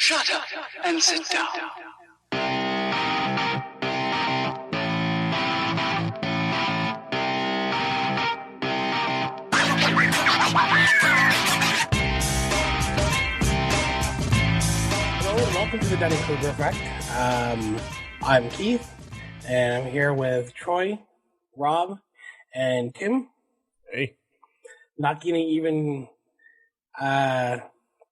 Shut up and sit down. Hello and welcome to the Dunning-Kruger effect. I'm Keith, and I'm here with Troy, Rob, and Tim. Hey. Not gonna even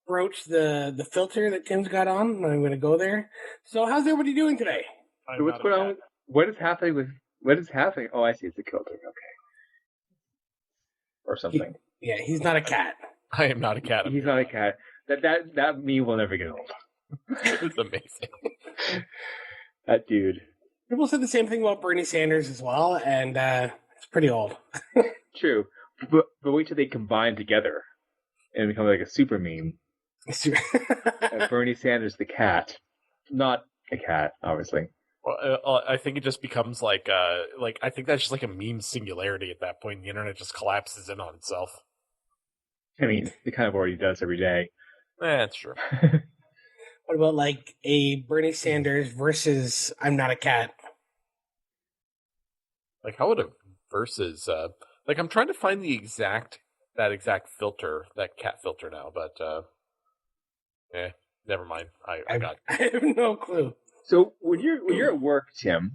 broach the filter that Tim's got on. I'm gonna go there. So how's everybody doing today? So what's going on? What is happening? Oh, I see. It's a filter. Okay. Or something. He's not a cat. I am not a cat. He's not a cat. That meme will never get old. It's amazing. That dude. People said the same thing about Bernie Sanders as well, and it's pretty old. True. But wait till they combine together and become like a super meme. Bernie Sanders the cat. Not a cat, obviously. Well, I think it just becomes like I think that's just like a meme singularity at that point. The internet just collapses in on itself. I mean, it kind of already does every day. That's true. What about like a Bernie Sanders versus I'm not a cat? Like how would a versus like I'm trying to find that exact filter, that cat filter now, but never mind. I have no clue. So when you're at work, Tim,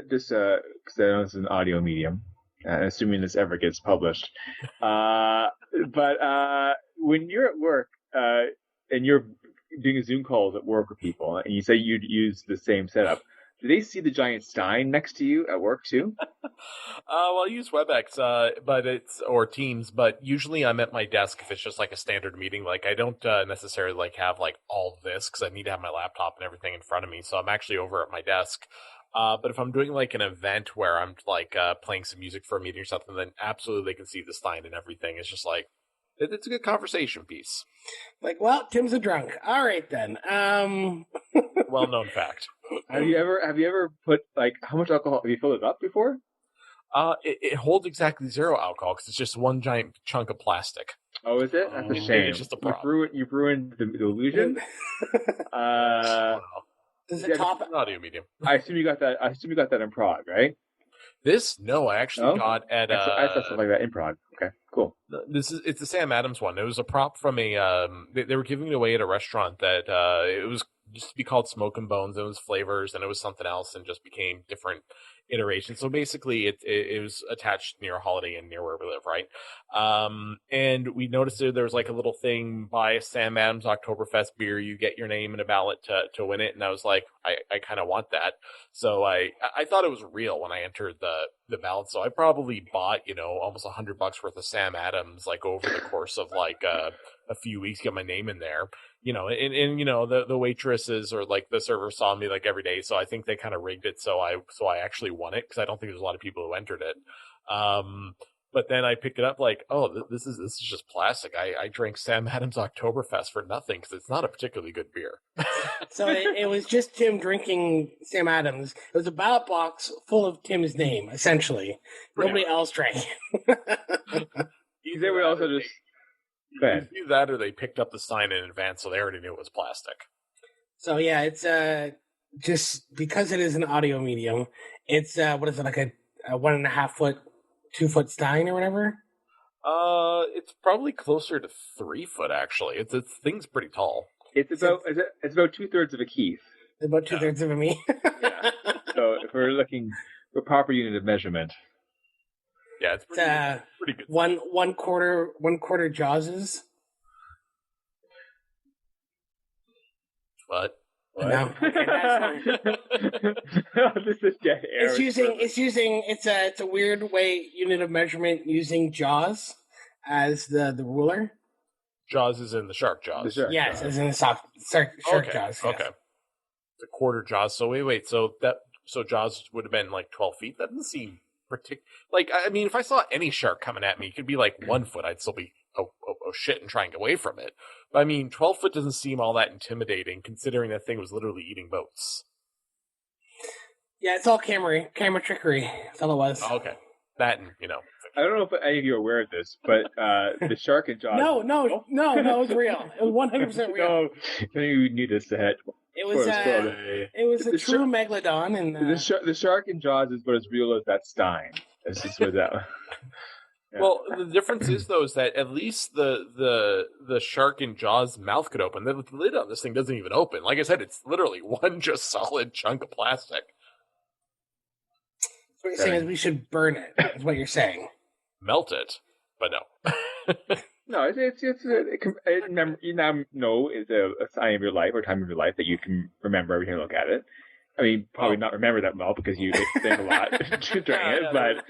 just because I know it's an audio medium, assuming this ever gets published, but when you're at work and you're doing Zoom calls at work with people, and you say you'd use the same setup, do they see the giant Stein next to you at work too? Well, I use WebEx, or Teams, but usually I'm at my desk if it's just like a standard meeting. Like I don't necessarily like have like all this because I need to have my laptop and everything in front of me. So I'm actually over at my desk. But if I'm doing like an event where I'm like playing some music for a meeting or something, then absolutely they can see the Stein and everything. It's just like it's a good conversation piece. Like, well, Tim's a drunk. All right then. Well-known fact. Have you ever put like how much alcohol have you filled it up before? It holds exactly 0 alcohol because it's just one giant chunk of plastic. Oh, is it? That's a shame. It's just a problem. You ruined the illusion. Does it top an audio medium? I assume you got that in Prague, right? No, I actually got at I saw something like that in Prague. Okay, cool. It's the Sam Adams one. It was a prop from a they were giving it away at a restaurant that it was used to be called Smoke and Bones. It was flavors and it was something else and just became different iterations. So basically it was attached near a Holiday Inn near where we live, right? And we noticed there was like a little thing by Sam Adams Oktoberfest beer. You get your name in a ballot to win it. And I was like, I kind of want that. So I thought it was real when I entered the ballot. So I probably bought, almost $100 worth of Sam Adams, like over the course of like a few weeks, get my name in there. The waitresses or like the server saw me like every day, so I think they kind of rigged it so I actually won it because I don't think there's a lot of people who entered it. But then I picked it up like, oh, this is just plastic. I drank Sam Adams Oktoberfest for nothing because it's not a particularly good beer. So it was just Tim drinking Sam Adams. It was a ballot box full of Tim's name, essentially. Nobody else drank it. They would also just. Either that or they picked up the sign in advance, so they already knew it was plastic. So yeah, it's just because it is an audio medium, it's what is it, like a 1.5 foot, 2 foot Stein or whatever? It's probably closer to 3 foot actually. It's thing's pretty tall. It's about 2/3 of a Keith. About 2/3 of a me. Yeah. So if we're looking for proper unit of measurement. Yeah, it's pretty good. One quarter Jawses. What? No. This is dead air. It's a weird unit of measurement using Jaws as the ruler. Jaws is in the shark jaws. Yes, as in the shark jaws. Yes. Okay. It's a quarter Jaws. So wait. So Jaws would have been like 12 feet. That doesn't seem like, I mean, if I saw any shark coming at me, it could be like 1 foot. I'd still be oh shit and try and get away from it. But I mean, 12 foot doesn't seem all that intimidating considering that thing was literally eating boats. Yeah, it's all camera trickery. That's all it was. Oh, okay. That and, I don't know if any of you are aware of this, but the shark in Jaws. No, it's real. It was 100% real. No, you need this ahead. It was a The true shark- megalodon, and The shark in Jaws is about as real as that Stein. It's just what that. Yeah. Well, the difference is though is that at least the shark in Jaws' mouth could open. The lid on this thing doesn't even open. Like I said, it's literally one just solid chunk of plastic. what you're saying is we should burn it. Is what you're saying. Melt it, but no. No, you now know it's a sign of your life or time of your life that you can remember every time you look at it. I mean, probably not remember that well because you think a lot during it, but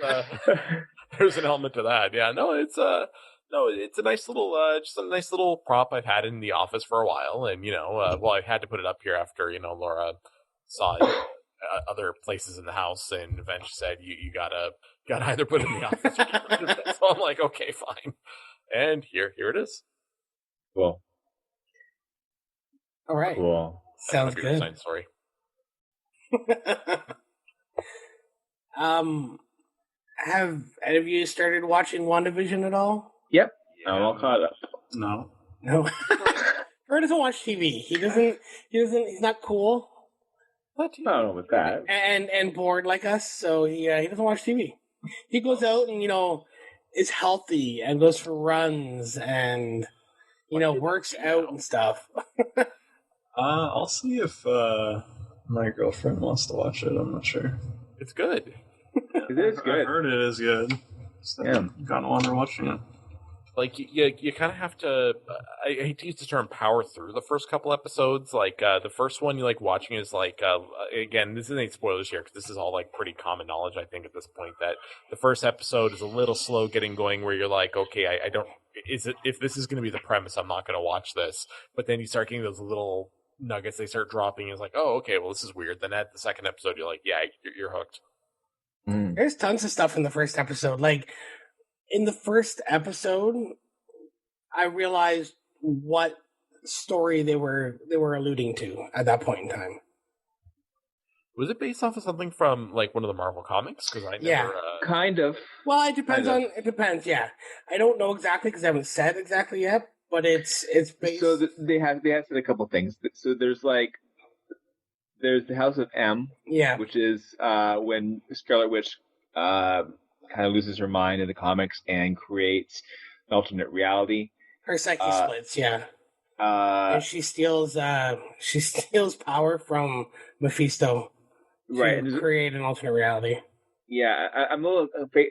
there's an element to that. Yeah, no, it's a nice little, just a nice little prop I've had in the office for a while, and I had to put it up here after Laura saw it other places in the house, and eventually said you gotta either put it in the office. Or get rid of it. So I'm like, okay, fine, and here it is. Cool. All right. Cool. Sounds good. Sign story. Have any of you started watching WandaVision at all? Yep. Yeah. I'm all caught up. No. Fred doesn't watch TV. He's not cool. What? I don't know about that. And bored like us, so he doesn't watch TV. He goes out and is healthy and goes for runs and works out and stuff. I'll see if my girlfriend wants to watch it. I'm not sure. It's good. It is good. I heard it is good. So Yeah. I've gotten wonder watching it. Like you kind of have to. I hate to use the term power through the first couple episodes. Like the first one you like watching is like again, this isn't spoilers here because this is all like pretty common knowledge. I think at this point that the first episode is a little slow getting going, where you're like, okay, I don't. If this is going to be the premise, I'm not going to watch this. But then you start getting those little nuggets they start dropping. It's like, oh, okay, well this is weird. Then at the second episode, you're like, yeah, you're hooked. Mm. There's tons of stuff in the first episode. Like in the first episode, I realized what story they were alluding to at that point in time. Was it based off of something from like one of the Marvel comics? Because I never. Yeah. Kind of. Well, it depends. Yeah, I don't know exactly because I haven't said exactly yet, but it's based. So they have said a couple things. So there's the House of M, yeah, which is when Scarlet Witch kind of loses her mind in the comics and creates an alternate reality. her psyche splits. Yeah, Uh, and she steals power from Mephisto right. to create an alternate reality. Yeah, I'm a little.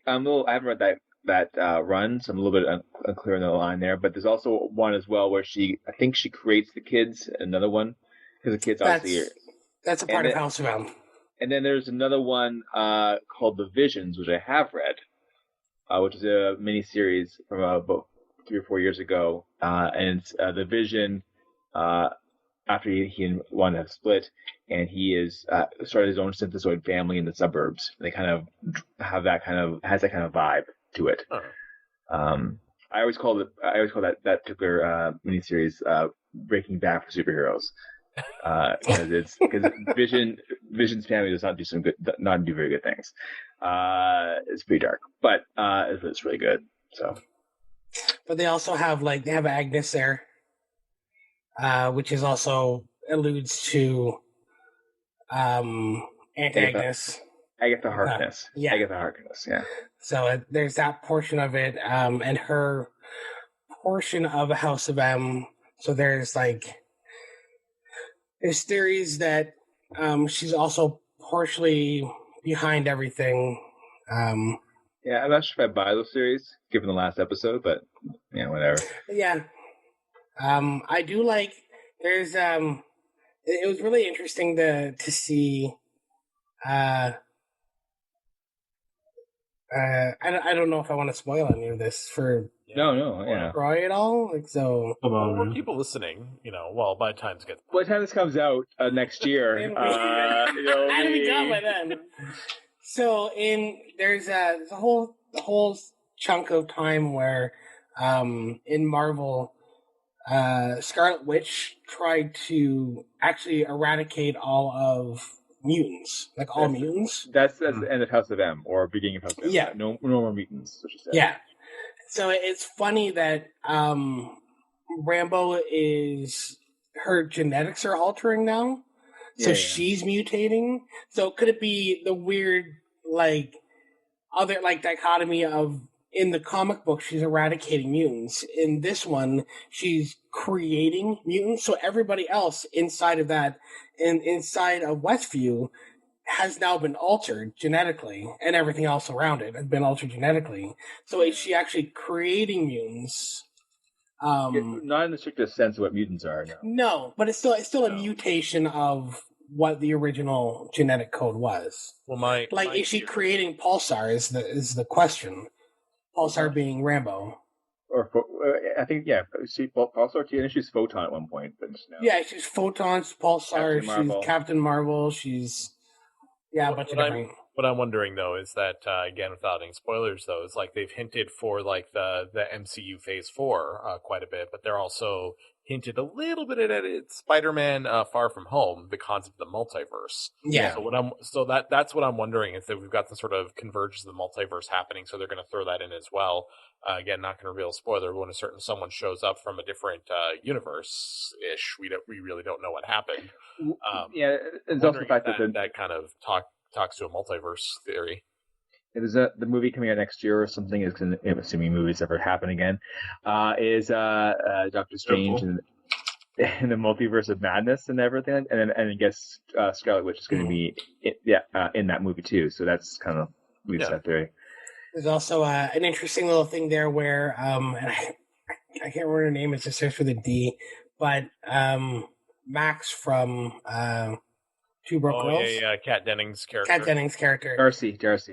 I haven't read that run, so I'm a little bit unclear on the line there. But there's also one as well where I think she creates the kids. Another one because the kids obviously. That's a part of House of M. And then there's another one called The Visions, which I have read, which is a miniseries from about 3 or 4 years ago. And it's The Vision after he and Wanda have split, and he is started his own synthesoid family in the suburbs. They kind of has that kind of vibe to it. Oh. I always call that particular miniseries Breaking Bad for superheroes. Because Vision's family does not do very good things. It's pretty dark, but it's really good. So, But they also have Agnes there, which is also alludes to Aunt Agnes. Agatha Harkness. Yeah. Agatha Harkness. Yeah. So there's that portion of it, and her portion of House of M. So there's theories that she's also partially behind everything. Yeah, I'm not sure if I buy those series, given the last episode, but yeah, whatever. Yeah. I do like. There's it was really interesting to see. I don't know if I want to spoil any of this for No, yeah. Roy at all. For people listening, by the time By the time this comes out next year, I'll be done by then. So there's a whole chunk of time where in Marvel, Scarlet Witch tried to actually eradicate all of mutants, like all That's- mutants. That's the end of House of M, or beginning of House of M. Yeah. No more mutants, so she said. Yeah. So it's funny that Rambo is her genetics are altering now. So Yeah. she's mutating. So could it be the weird like other like dichotomy of in the comic book she's eradicating mutants. In this one, she's creating mutants. So everybody else inside of that and inside of Westview has now been altered genetically, and everything else around it has been altered genetically. So is she actually creating mutants? Not in the strictest sense of what mutants are. No. No, but it's still a mutation of what the original genetic code was. Well, Is she creating Pulsar? Is the question? Pulsar being Rambo. Or I think she also she's Photon at one point, but no. Yeah, she's Photons, Pulsar. Captain Marvel. She's Captain Marvel. She's a bunch of different. What I'm wondering though is that again, without any spoilers, though, is like they've hinted for like the MCU Phase 4 quite a bit, but they're also hinted a little bit at it. Spider-Man Far From Home, the concept of the multiverse. Yeah. That's what I'm wondering is that we've got some sort of convergence of the multiverse happening, so they're going to throw that in as well. Again, not going to reveal a spoiler. When someone shows up from a different universe ish, we really don't know what happened. It's also the fact that that kind of talks to a multiverse theory. There's the movie coming out next year or something. Is assuming movies ever happen again. Is Doctor Strange in the Multiverse of Madness and everything, and I guess Scarlet Witch is going to be in that movie too. So that's kind of leads that theory. There's also an interesting little thing there where and I can't remember her name. It's just starts with a D, but Max from Two Broke Girls. Yeah, Kat Dennings' character. Kat Dennings' character. Darcy, that's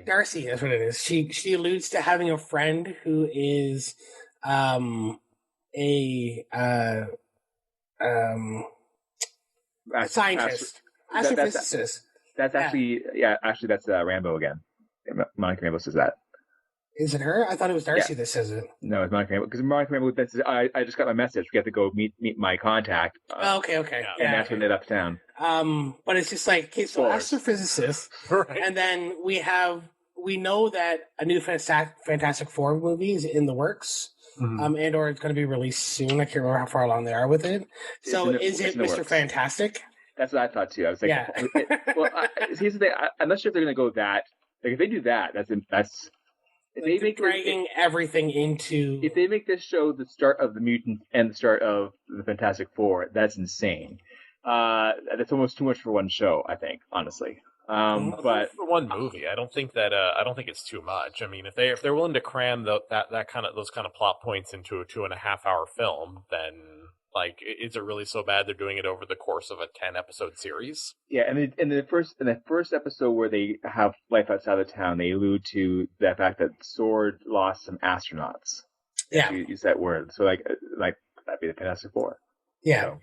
what it is. She alludes to having a friend who is a scientist, astrophysicist. That's actually that's Rambo again. Monica Rambo says that. Is it her? I thought it was Darcy that says it. No, it's Monica Rambo because Monica Rambo. I just got my message. We have to go meet my contact. Okay. And that's when they left town. But it's just like, okay, so astrophysicist, right. And then we know that a new Fantastic Four movie is in the works, and or it's going to be released soon. I can't remember how far along they are with it. So is it Mr. Fantastic? That's what I thought too. I was like, here's the thing. I'm not sure if they're going to go that. Like if they do that, that's. If they make dragging everything into. If they make this show the start of the Mutant and the start of the Fantastic Four, that's insane. That's almost too much for one show, I think, honestly. But for one movie, I don't think it's too much. I mean, if they're willing to cram those kind of plot points into a 2.5-hour film, then like, is it really so bad they're doing it over the course of a 10-episode series? Yeah, and in the first episode where they have life outside of town, they allude to the fact that SWORD lost some astronauts. Yeah, you use that word. So like that'd be the Fantastic Four. Yeah. So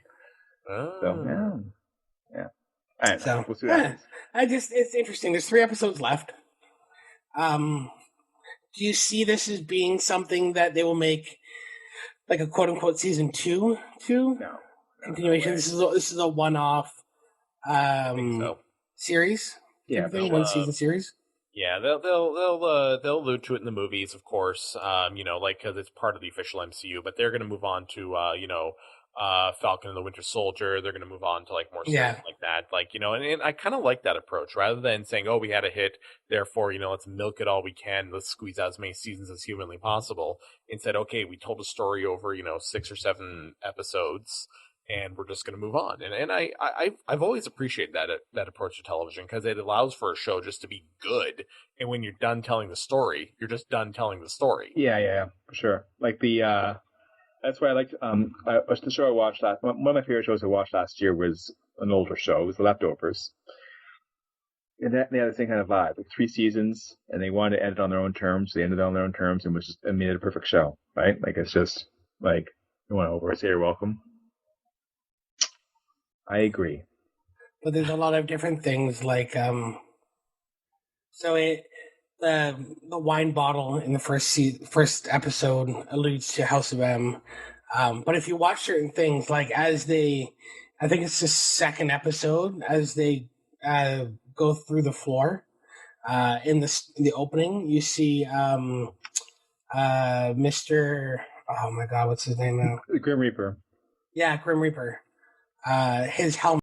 yeah. I don't know. We'll see what happens. It's interesting. There's 3 episodes left. Do you see this as being something that they will make like a quote unquote season 2 No. continuation? No, this is a one-off I think so. series. Yeah, one season series. Yeah, they'll allude to it in the movies, of course. Because it's part of the official MCU. But they're going to move on to Falcon and the Winter Soldier. They're going to move on to like more stuff like that. Like, and I kind of like that approach rather than saying, oh, we had a hit, therefore, let's milk it all we can. Let's squeeze out as many seasons as humanly possible. Instead, okay, we told a story over, 6 or 7 episodes and we're just going to move on. And I've always appreciated that approach to television because it allows for a show just to be good. And when you're done telling the story, you're just done telling the story. Yeah, for sure. Like that's why I liked the show I watched last. One of my favorite shows I watched last year was an older show. It was The Leftovers, and they had the same kind of vibe. Like 3 seasons, and they wanted to end it on their own terms. They ended it on their own terms, and made it a perfect show. Right? Like it's just like you want to overstay your welcome. I agree. But there's a lot of different things like the wine bottle in the first episode alludes to House of M. But if you watch certain things, like I think it's the second episode, as they go through the floor. In the opening, you see Mr. Oh my God, what's his name now? The Grim Reaper. Yeah, Grim Reaper. His helmet